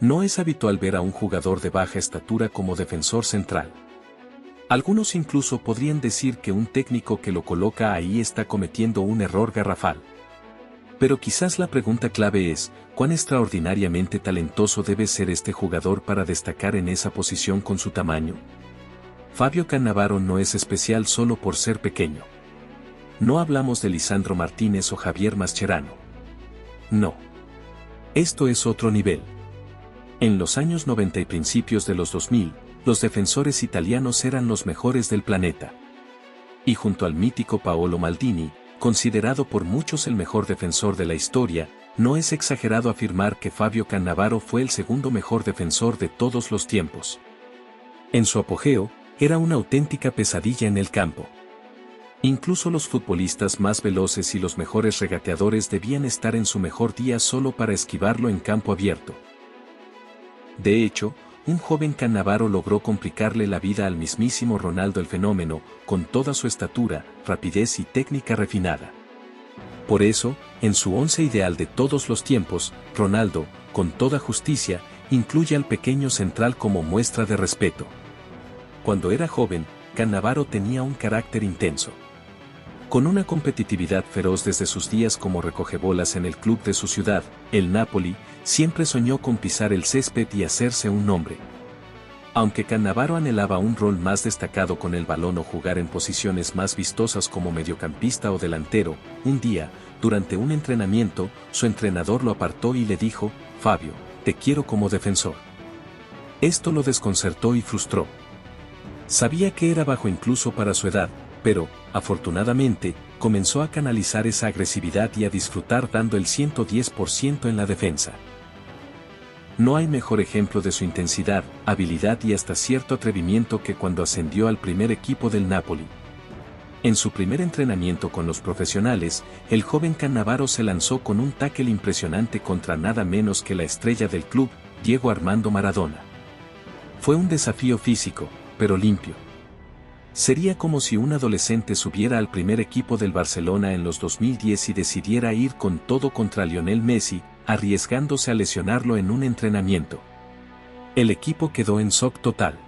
No es habitual ver a un jugador de baja estatura como defensor central. Algunos incluso podrían decir que un técnico que lo coloca ahí está cometiendo un error garrafal. Pero quizás la pregunta clave es, ¿cuán extraordinariamente talentoso debe ser este jugador para destacar en esa posición con su tamaño? Fabio Cannavaro no es especial solo por ser pequeño. No hablamos de Lisandro Martínez o Javier Mascherano. No. Esto es otro nivel. En los años 90 y principios de los 2000, los defensores italianos eran los mejores del planeta. Y junto al mítico Paolo Maldini, considerado por muchos el mejor defensor de la historia, no es exagerado afirmar que Fabio Cannavaro fue el segundo mejor defensor de todos los tiempos. En su apogeo, era una auténtica pesadilla en el campo. Incluso los futbolistas más veloces y los mejores regateadores debían estar en su mejor día solo para esquivarlo en campo abierto. De hecho, un joven Cannavaro logró complicarle la vida al mismísimo Ronaldo el Fenómeno, con toda su estatura, rapidez y técnica refinada. Por eso, en su once ideal de todos los tiempos, Ronaldo, con toda justicia, incluye al pequeño central como muestra de respeto. Cuando era joven, Cannavaro tenía un carácter intenso. Con una competitividad feroz desde sus días como recogebolas en el club de su ciudad, el Napoli, siempre soñó con pisar el césped y hacerse un nombre. Aunque Cannavaro anhelaba un rol más destacado con el balón o jugar en posiciones más vistosas como mediocampista o delantero, un día, durante un entrenamiento, su entrenador lo apartó y le dijo: «Fabio, te quiero como defensor». Esto lo desconcertó y frustró. Sabía que era bajo incluso para su edad, pero, afortunadamente, comenzó a canalizar esa agresividad y a disfrutar dando el 110% en la defensa. No hay mejor ejemplo de su intensidad, habilidad y hasta cierto atrevimiento que cuando ascendió al primer equipo del Napoli. En su primer entrenamiento con los profesionales, el joven Cannavaro se lanzó con un tackle impresionante contra nada menos que la estrella del club, Diego Armando Maradona. Fue un desafío físico, pero limpio. Sería como si un adolescente subiera al primer equipo del Barcelona en los 2010 y decidiera ir con todo contra Lionel Messi, arriesgándose a lesionarlo en un entrenamiento. El equipo quedó en shock total.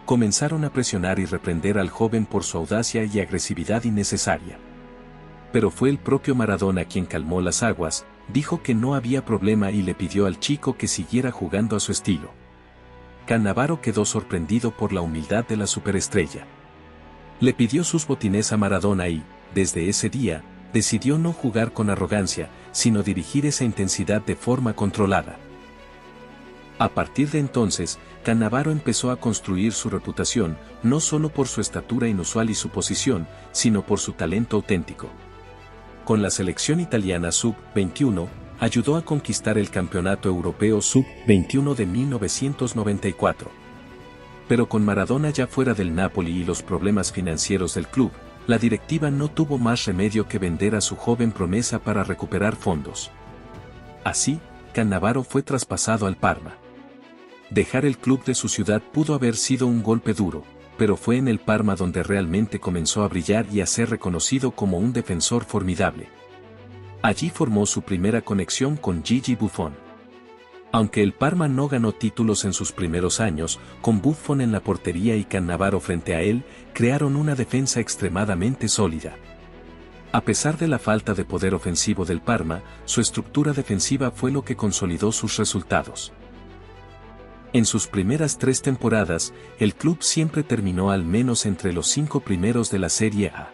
Comenzaron a presionar y reprender al joven por su audacia y agresividad innecesaria. Pero fue el propio Maradona quien calmó las aguas, dijo que no había problema y le pidió al chico que siguiera jugando a su estilo. Cannavaro quedó sorprendido por la humildad de la superestrella. Le pidió sus botines a Maradona y, desde ese día, decidió no jugar con arrogancia, sino dirigir esa intensidad de forma controlada. A partir de entonces, Cannavaro empezó a construir su reputación, no solo por su estatura inusual y su posición, sino por su talento auténtico. Con la selección italiana Sub-21, ayudó a conquistar el Campeonato Europeo Sub-21 de 1994. Pero con Maradona ya fuera del Napoli y los problemas financieros del club, la directiva no tuvo más remedio que vender a su joven promesa para recuperar fondos. Así, Cannavaro fue traspasado al Parma. Dejar el club de su ciudad pudo haber sido un golpe duro, pero fue en el Parma donde realmente comenzó a brillar y a ser reconocido como un defensor formidable. Allí formó su primera conexión con Gigi Buffon. Aunque el Parma no ganó títulos en sus primeros años, con Buffon en la portería y Cannavaro frente a él, crearon una defensa extremadamente sólida. A pesar de la falta de poder ofensivo del Parma, su estructura defensiva fue lo que consolidó sus resultados. En sus primeras 3 temporadas, el club siempre terminó al menos entre los 5 primeros de la Serie A.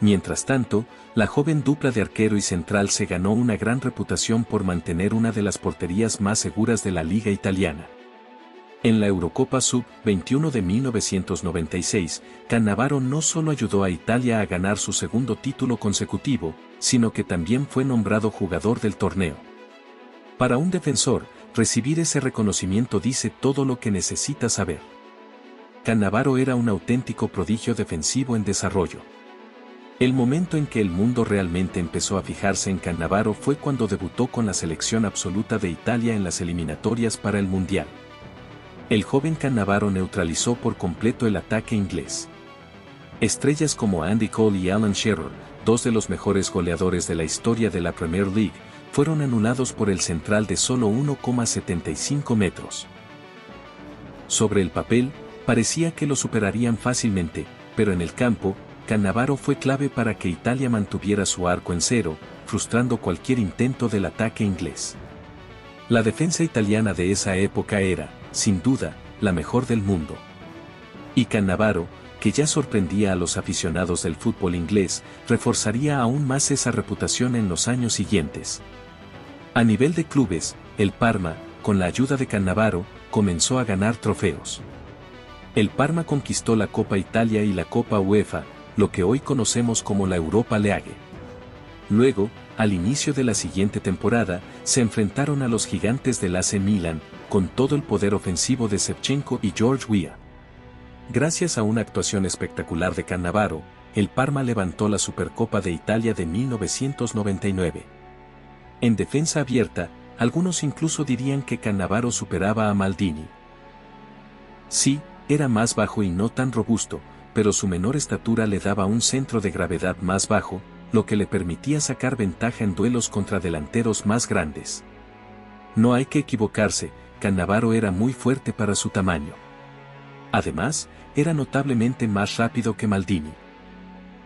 Mientras tanto, la joven dupla de arquero y central se ganó una gran reputación por mantener una de las porterías más seguras de la liga italiana. En la Eurocopa Sub-21 de 1996, Cannavaro no solo ayudó a Italia a ganar su segundo título consecutivo, sino que también fue nombrado jugador del torneo. Para un defensor, recibir ese reconocimiento dice todo lo que necesita saber. Cannavaro era un auténtico prodigio defensivo en desarrollo. El momento en que el mundo realmente empezó a fijarse en Cannavaro fue cuando debutó con la selección absoluta de Italia en las eliminatorias para el Mundial. El joven Cannavaro neutralizó por completo el ataque inglés. Estrellas como Andy Cole y Alan Shearer, 2 de los mejores goleadores de la historia de la Premier League, fueron anulados por el central de solo 1,75 metros. Sobre el papel, parecía que lo superarían fácilmente, pero en el campo, Cannavaro fue clave para que Italia mantuviera su arco en cero, frustrando cualquier intento del ataque inglés. La defensa italiana de esa época era, sin duda, la mejor del mundo. Y Cannavaro, que ya sorprendía a los aficionados del fútbol inglés, reforzaría aún más esa reputación en los años siguientes. A nivel de clubes, el Parma, con la ayuda de Cannavaro, comenzó a ganar trofeos. El Parma conquistó la Copa Italia y la Copa UEFA, lo que hoy conocemos como la Europa League. Luego, al inicio de la siguiente temporada, se enfrentaron a los gigantes del AC Milan, con todo el poder ofensivo de Shevchenko y George Weah. Gracias a una actuación espectacular de Cannavaro, el Parma levantó la Supercopa de Italia de 1999. En defensa abierta, algunos incluso dirían que Cannavaro superaba a Maldini. Sí, era más bajo y no tan robusto, pero su menor estatura le daba un centro de gravedad más bajo, lo que le permitía sacar ventaja en duelos contra delanteros más grandes. No hay que equivocarse, Cannavaro era muy fuerte para su tamaño. Además, era notablemente más rápido que Maldini.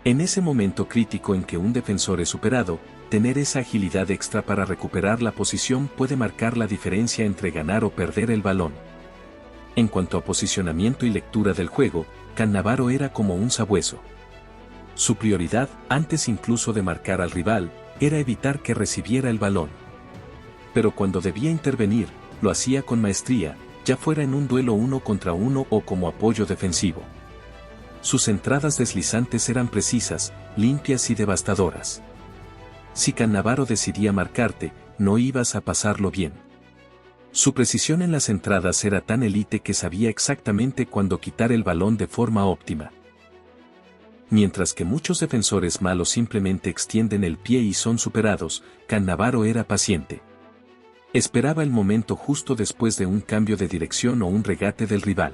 En ese momento crítico en que un defensor es superado, tener esa agilidad extra para recuperar la posición puede marcar la diferencia entre ganar o perder el balón. En cuanto a posicionamiento y lectura del juego, Cannavaro era como un sabueso. Su prioridad, antes incluso de marcar al rival, era evitar que recibiera el balón. Pero cuando debía intervenir, lo hacía con maestría, ya fuera en un duelo 1 contra 1 o como apoyo defensivo. Sus entradas deslizantes eran precisas, limpias y devastadoras. Si Cannavaro decidía marcarte, no ibas a pasarlo bien. Su precisión en las entradas era tan elite que sabía exactamente cuándo quitar el balón de forma óptima. Mientras que muchos defensores malos simplemente extienden el pie y son superados, Cannavaro era paciente. Esperaba el momento justo después de un cambio de dirección o un regate del rival.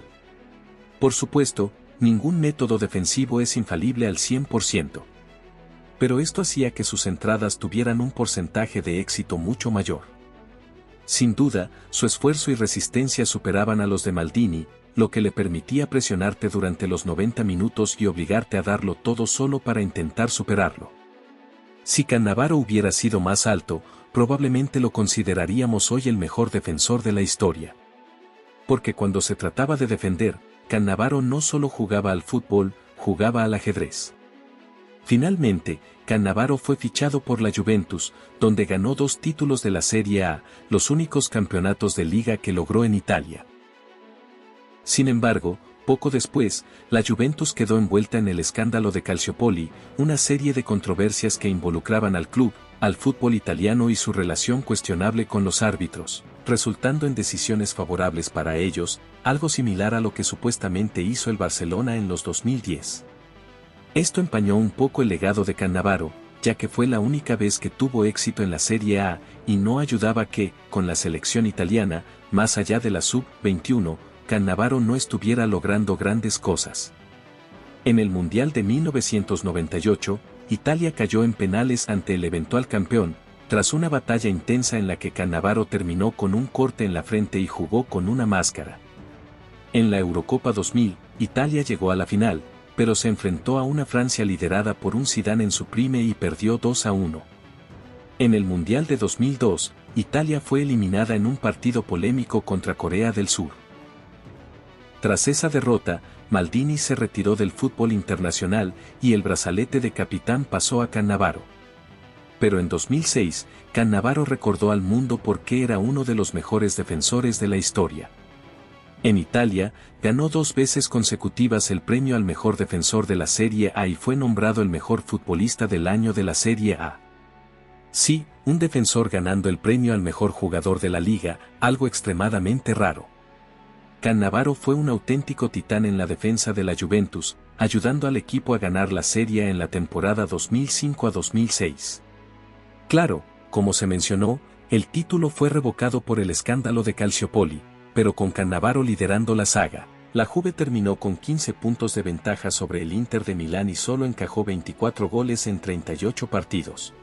Por supuesto, ningún método defensivo es infalible al 100%. Pero esto hacía que sus entradas tuvieran un porcentaje de éxito mucho mayor. Sin duda, su esfuerzo y resistencia superaban a los de Maldini, lo que le permitía presionarte durante los 90 minutos y obligarte a darlo todo solo para intentar superarlo. Si Cannavaro hubiera sido más alto, probablemente lo consideraríamos hoy el mejor defensor de la historia. Porque cuando se trataba de defender, Cannavaro no solo jugaba al fútbol, jugaba al ajedrez. Finalmente, Cannavaro fue fichado por la Juventus, donde ganó 2 títulos de la Serie A, los únicos campeonatos de liga que logró en Italia. Sin embargo, poco después, la Juventus quedó envuelta en el escándalo de Calciopoli, una serie de controversias que involucraban al club, al fútbol italiano y su relación cuestionable con los árbitros, resultando en decisiones favorables para ellos, algo similar a lo que supuestamente hizo el Barcelona en los 2010. Esto empañó un poco el legado de Cannavaro, ya que fue la única vez que tuvo éxito en la Serie A, y no ayudaba que, con la selección italiana, más allá de la sub-21, Cannavaro no estuviera logrando grandes cosas. En el Mundial de 1998, Italia cayó en penales ante el eventual campeón, tras una batalla intensa en la que Cannavaro terminó con un corte en la frente y jugó con una máscara. En la Eurocopa 2000, Italia llegó a la final, pero se enfrentó a una Francia liderada por un Zidane en su prime y perdió 2-1. En el Mundial de 2002, Italia fue eliminada en un partido polémico contra Corea del Sur. Tras esa derrota, Maldini se retiró del fútbol internacional y el brazalete de capitán pasó a Cannavaro. Pero en 2006, Cannavaro recordó al mundo por qué era uno de los mejores defensores de la historia. En Italia, ganó 2 veces consecutivas el premio al mejor defensor de la Serie A y fue nombrado el mejor futbolista del año de la Serie A. Sí, un defensor ganando el premio al mejor jugador de la liga, algo extremadamente raro. Cannavaro fue un auténtico titán en la defensa de la Juventus, ayudando al equipo a ganar la Serie A en la temporada 2005 a 2006. Claro, como se mencionó, el título fue revocado por el escándalo de Calciopoli, pero con Cannavaro liderando la saga, la Juve terminó con 15 puntos de ventaja sobre el Inter de Milán y solo encajó 24 goles en 38 partidos.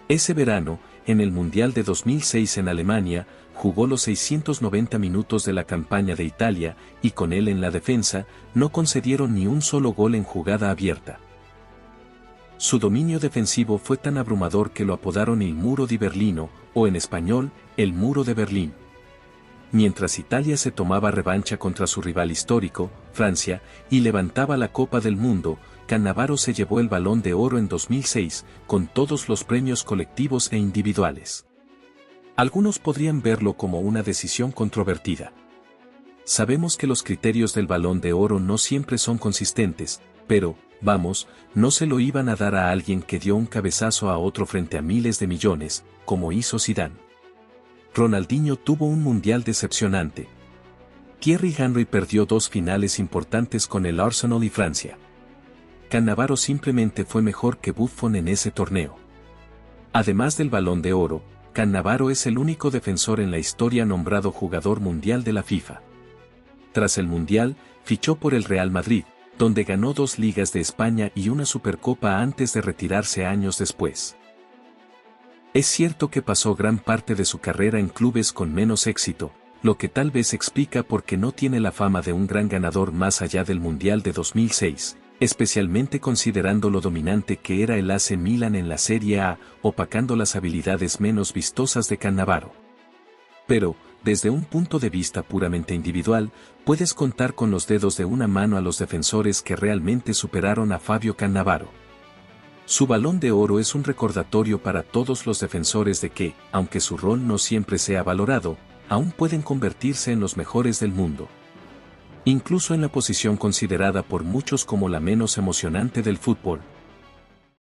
Ese verano, en el Mundial de 2006 en Alemania, jugó los 690 minutos de la campaña de Italia, y con él en la defensa, no concedieron ni un solo gol en jugada abierta. Su dominio defensivo fue tan abrumador que lo apodaron el Muro di Berlino, o en español, el Muro de Berlín. Mientras Italia se tomaba revancha contra su rival histórico, Francia, y levantaba la Copa del Mundo, Cannavaro se llevó el Balón de Oro en 2006, con todos los premios colectivos e individuales. Algunos podrían verlo como una decisión controvertida. Sabemos que los criterios del Balón de Oro no siempre son consistentes, pero, vamos, no se lo iban a dar a alguien que dio un cabezazo a otro frente a miles de millones, como hizo Zidane. Ronaldinho tuvo un mundial decepcionante. Thierry Henry perdió 2 finales importantes con el Arsenal y Francia. Cannavaro simplemente fue mejor que Buffon en ese torneo. Además del Balón de Oro, Cannavaro es el único defensor en la historia nombrado jugador mundial de la FIFA. Tras el mundial, fichó por el Real Madrid, donde ganó 2 Ligas de España y una Supercopa antes de retirarse años después. Es cierto que pasó gran parte de su carrera en clubes con menos éxito, lo que tal vez explica por qué no tiene la fama de un gran ganador más allá del Mundial de 2006, especialmente considerando lo dominante que era el AC Milan en la Serie A, opacando las habilidades menos vistosas de Cannavaro. Pero, desde un punto de vista puramente individual, puedes contar con los dedos de una mano a los defensores que realmente superaron a Fabio Cannavaro. Su Balón de Oro es un recordatorio para todos los defensores de que, aunque su rol no siempre sea valorado, aún pueden convertirse en los mejores del mundo. Incluso en la posición considerada por muchos como la menos emocionante del fútbol,